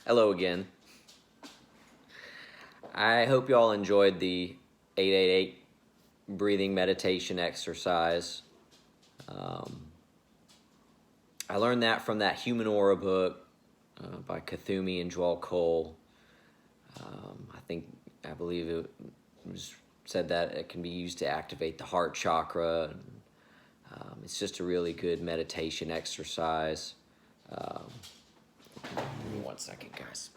Hello again. I hope you all enjoyed the 888 breathing meditation exercise. I learned that from that Human Aura book by Kuthumi and Joel Cole. I believe it was said that it can be used to activate the heart chakra. It's just a really good meditation exercise. Give me 1 second, guys.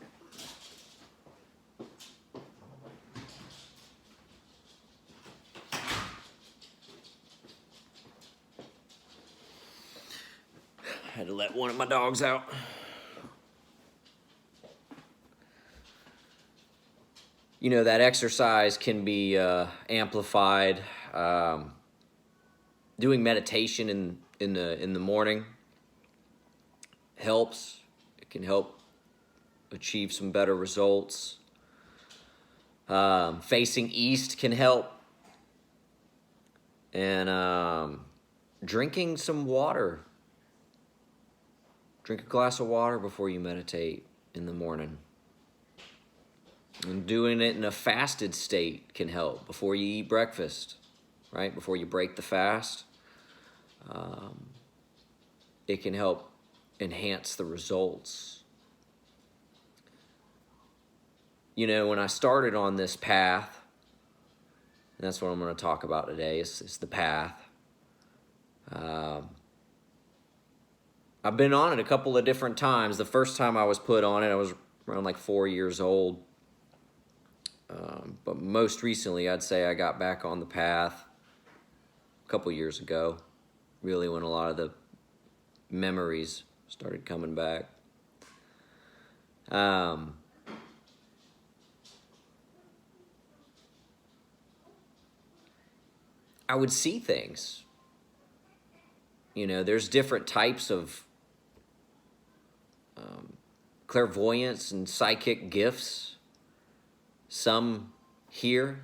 I had to let one of my dogs out. You know, that exercise can be amplified. Doing meditation in the morning helps. It can help achieve some better results. Facing east can help. And drinking some water. Drink a glass of water before you meditate in the morning. And doing it in a fasted state can help before you eat breakfast, right? Before you break the fast. It can help enhance the results. You know, when I started on this path, and that's what I'm going to talk about today, is the path. I've been on it a couple of different times. The first time I was put on it, I was around like 4 years old. But most recently, I'd say I got back on the path a couple years ago, really when a lot of the memories started coming back. I would see things. You know, there's different types of clairvoyance and psychic gifts. Some hear,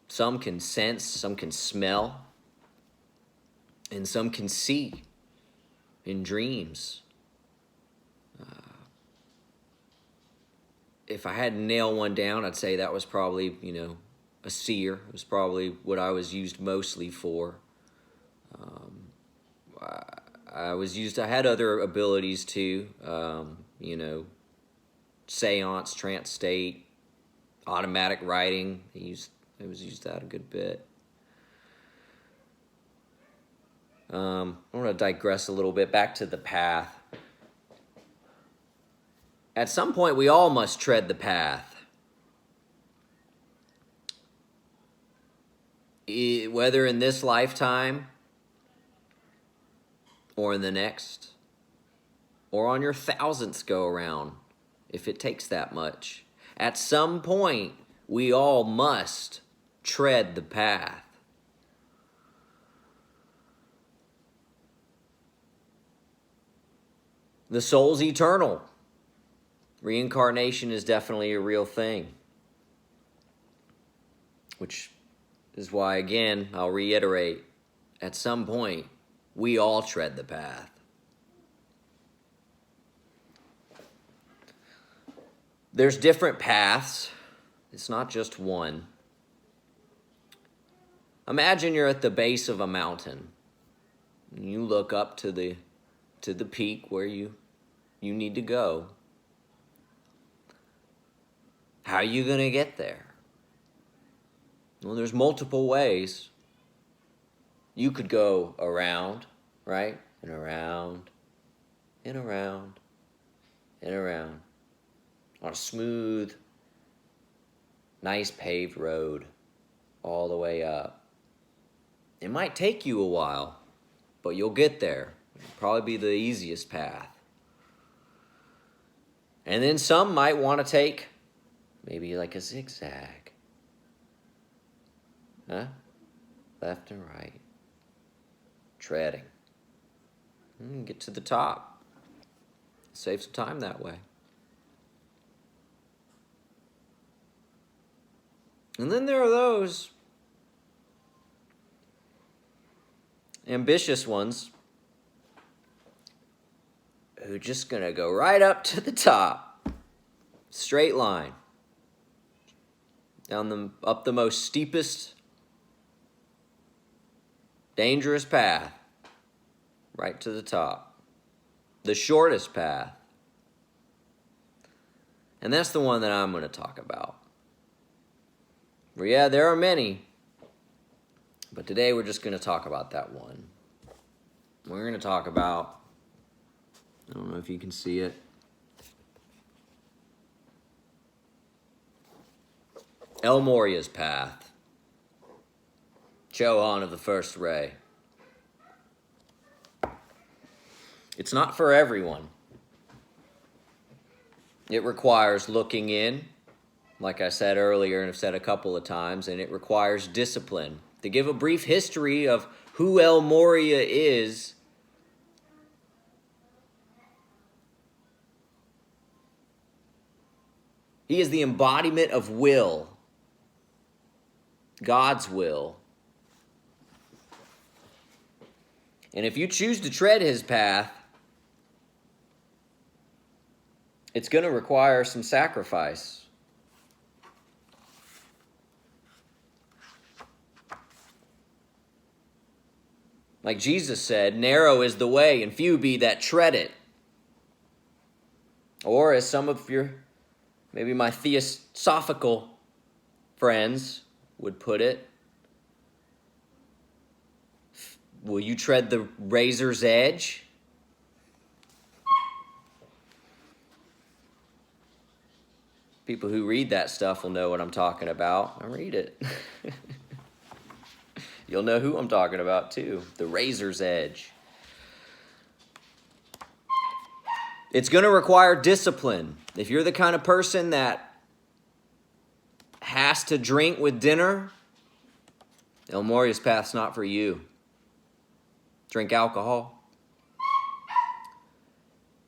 some can sense, some can smell, and some can see in dreams. If I had to nail one down, I'd say that was probably, a seer. It was probably what I was used mostly for. I had other abilities too, seance, trance state, automatic writing. It was used that a good bit. I want to digress a little bit back to the path. At some point, we all must tread the path. Whether in this lifetime or in the next, or on your 1000th go around, if it takes that much. At some point, we all must tread the path. The soul's eternal. Reincarnation is definitely a real thing. Which is why, again, I'll reiterate, at some point, we all tread the path. There's different paths. It's not just one. Imagine you're at the base of a mountain. And you look up to the peak where you need to go. How are you going to get there? Well, there's multiple ways. You could go around, right? And around, and around, and around. On a smooth, nice paved road all the way up. It might take you a while, but you'll get there. It'll probably be the easiest path. And then some might want to take maybe like a zigzag. Left and right. Treading. Get to the top. Save some time that way. And then there are those ambitious ones we're just going to go right up to the top. Straight line. Up the most steepest, dangerous path. Right to the top. The shortest path. And that's the one that I'm going to talk about. Well, yeah, there are many. But today we're just going to talk about that one. We're going to talk about, I don't know if you can see it, El Moria's path. Chohan of the First Ray. It's not for everyone. It requires looking in, like I said earlier and have said a couple of times, and it requires discipline. To give a brief history of who El Moria is, he is the embodiment of will, God's will. And if you choose to tread his path, it's going to require some sacrifice. Like Jesus said, narrow is the way and few be that tread it. Or as some of your, maybe my theosophical friends would put it, will you tread the razor's edge? People who read that stuff will know what I'm talking about. I read it. You'll know who I'm talking about too. The razor's edge. It's going to require discipline. If you're the kind of person that has to drink with dinner, El Moria's path's not for you. Drink alcohol.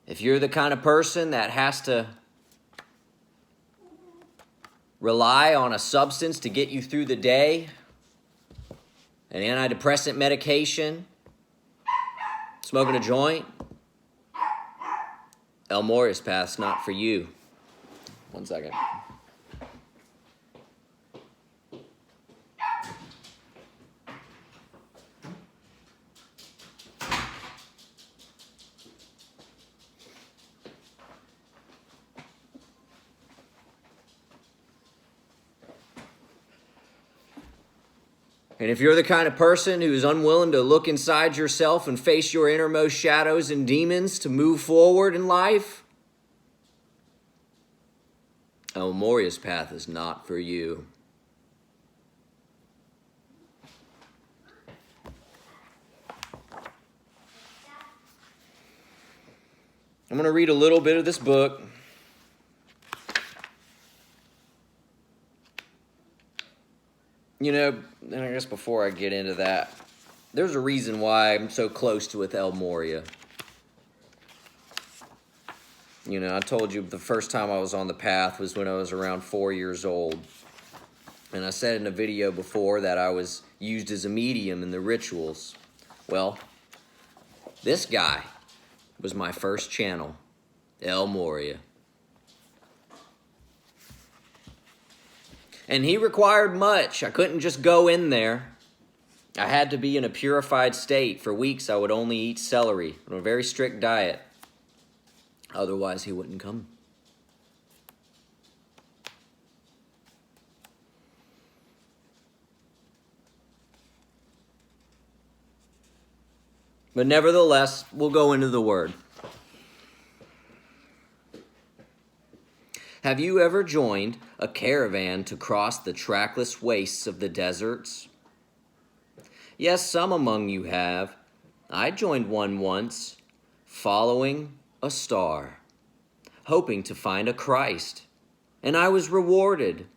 If you're the kind of person that has to rely on a substance to get you through the day, an antidepressant medication, smoking a joint, El Moria's path's not for you. One second. And if you're the kind of person who is unwilling to look inside yourself and face your innermost shadows and demons to move forward in life, El Moria's path is not for you. I'm going to read a little bit of this book. You know, and I guess before I get into that, there's a reason why I'm so close to with El Moria. You know, I told you the first time I was on the path was when I was around 4 years old. And I said in a video before that I was used as a medium in the rituals. Well, this guy was my first channel, El Moria. And he required much. I couldn't just go in there. I had to be in a purified state. For weeks, I would only eat celery on a very strict diet. Otherwise, he wouldn't come. But nevertheless, we'll go into the Word. Have you ever joined a caravan to cross the trackless wastes of the deserts? Yes, some among you have. I joined one once, following a star, hoping to find a Christ, and I was rewarded.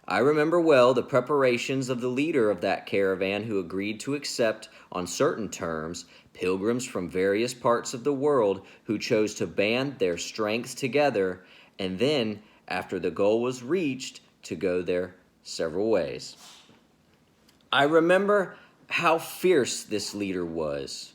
I remember well the preparations of the leader of that caravan who agreed to accept, on certain terms, pilgrims from various parts of the world who chose to band their strengths together and then, after the goal was reached, to go their several ways. I remember how fierce this leader was.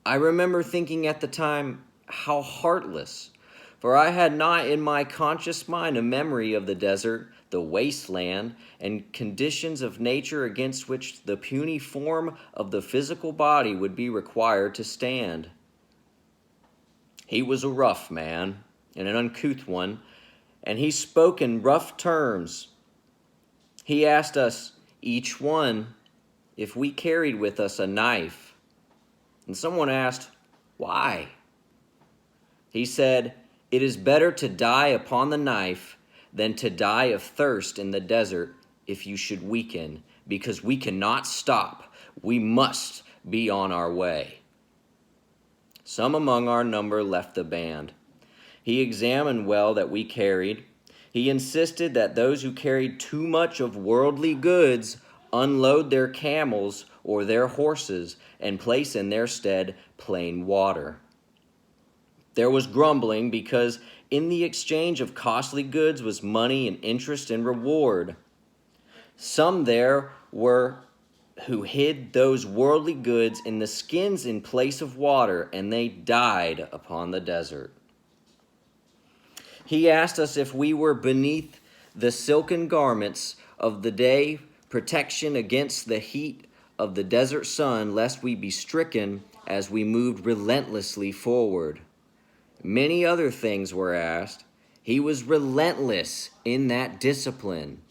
I remember thinking at the time, how heartless! For I had not in my conscious mind a memory of the desert, the wasteland, and conditions of nature against which the puny form of the physical body would be required to stand. He was a rough man, and an uncouth one, and he spoke in rough terms. He asked us, each one, if we carried with us a knife. And someone asked, why? He said, it is better to die upon the knife than to die of thirst in the desert if you should weaken, because we cannot stop. We must be on our way. Some among our number left the band. He examined well that we carried. He insisted that those who carried too much of worldly goods unload their camels or their horses and place in their stead plain water. There was grumbling because in the exchange of costly goods was money and interest and reward. Some there were who hid those worldly goods in the skins in place of water, and they died upon the desert. He asked us if we were beneath the silken garments of the day, protection against the heat of the desert sun, lest we be stricken as we moved relentlessly forward. Many other things were asked. He was relentless in that discipline.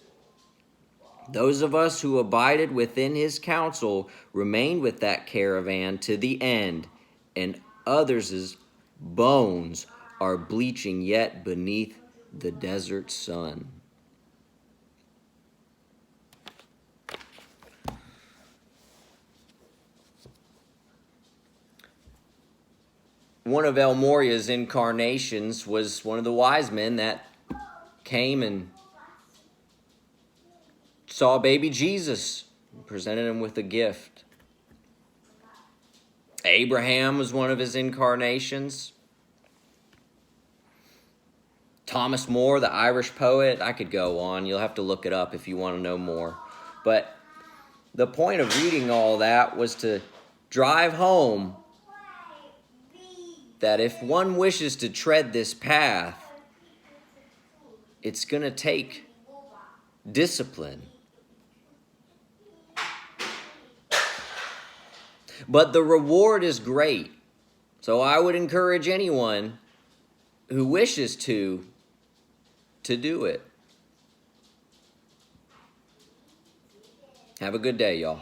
Those of us who abided within his counsel remained with that caravan to the end, and others' bones are bleaching yet beneath the desert sun. One of El Moria's incarnations was one of the wise men that came and saw baby Jesus and presented him with a gift. Abraham was one of his incarnations. Thomas Moore, the Irish poet, I could go on. You'll have to look it up if you want to know more. But the point of reading all that was to drive home that if one wishes to tread this path, it's going to take discipline. But the reward is great. So I would encourage anyone who wishes to do it. Have a good day, y'all.